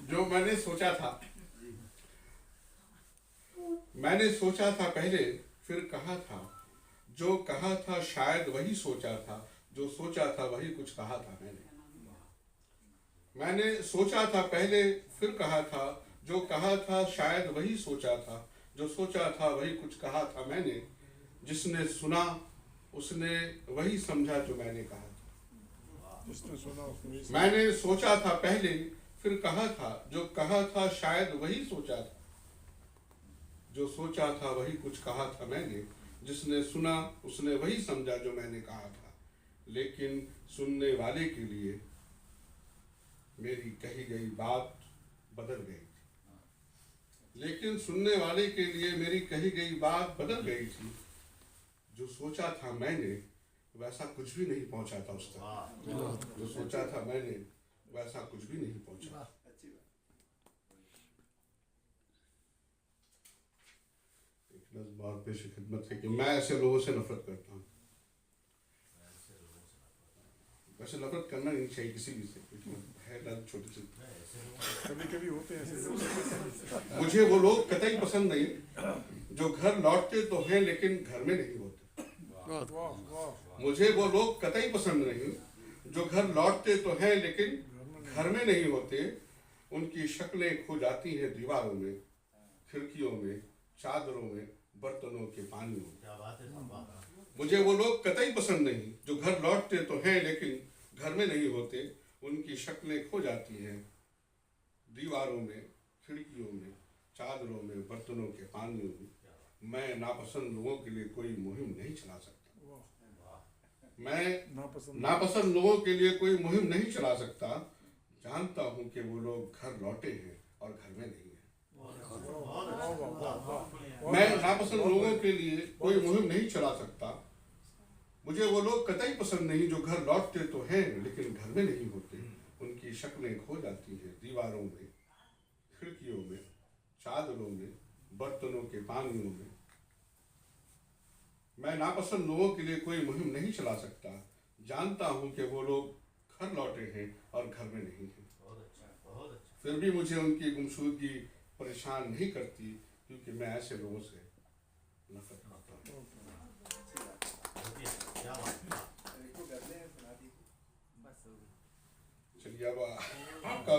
जो मैंने सोचा था पहले, फिर कहा था, जो कहा था शायद वही सोचा था, जो सोचा था वही कुछ कहा था मैंने सोचा था पहले, फिर कहा था, जो कहा था शायद वही सोचा था, जो सोचा था वही कुछ कहा था मैंने। जिसने सुना उसने वही समझा जो मैंने कहा था। मैंने सोचा था पहले, फिर कहा था, जो कहा था शायद वही सोचा था, जो सोचा था वही कुछ कहा था मैंने। जिसने सुना उसने वही समझा जो मैंने कहा था। लेकिन सुनने वाले के लिए मेरी कही गई बात बदल गई थी। लेकिन सुनने वाले के लिए मेरी कही गई बात बदल गई थी। जो सोचा था मैंने वैसा कुछ भी नहीं पहुंचा था उस तक। जो सोचा था मैंने वैसा कुछ भी नहीं पहुंचा। बहुत पेश खिदमत है कि मैं ऐसे लोगों से नफरत करता हूँ। वैसे नफरत करना नहीं चाहिए किसी भी से, है लग छोटी सी। कभी होते हैं ऐसे लोग। मुझे वो लोग कतई पसंद नहीं जो घर लौटते तो हैं लेकिन घर में नहीं होते। मुझे वो लोग कतई पसंद नहीं जो घर लौटते तो हैं लेकिन घर में नहीं होते। उनकी शक्लें खो जाती हैं दीवारों में, खिड़कियों में, चादरों में, बर्तनों के पानियों में। मुझे वो लोग कतई पसंद नहीं जो घर लौटते तो हैं लेकिन घर में नहीं होते। उनकी शक्लें खो जाती हैं दीवारों में, खिड़कियों में, चादरों में, बर्तनों के पानियों में। मैं नापसंद लोगों के लिए कोई मुहिम नहीं चला सकता। मैं नापसंद लोगों के लिए कोई मुहिम नहीं चला सकता। जानता हूं कि वो लोग घर लौटे हैं और घर में नहीं है। मैं नापसंद लोगों के लिए कोई मुहिम नहीं चला सकता। मुझे वो लोग कतई पसंद नहीं जो घर लौटते तो हैं लेकिन घर में नहीं होते। उनकी शक्लें खो जाती हैं दीवारों में, खिड़कियों में, चादरों में, बर्तनों के पानियों में। मैं नापसंद लोगों के लिए कोई मुहिम नहीं चला सकता। जानता हूं कि वो लोग घर लौटे हैं और घर में नहीं हैं। फिर भी मुझे उनकी गुमशुदगी परेशान नहीं करती क्योंकि मैं ऐसे लोगों से नफरत करता हूँ। चलिए अब आपका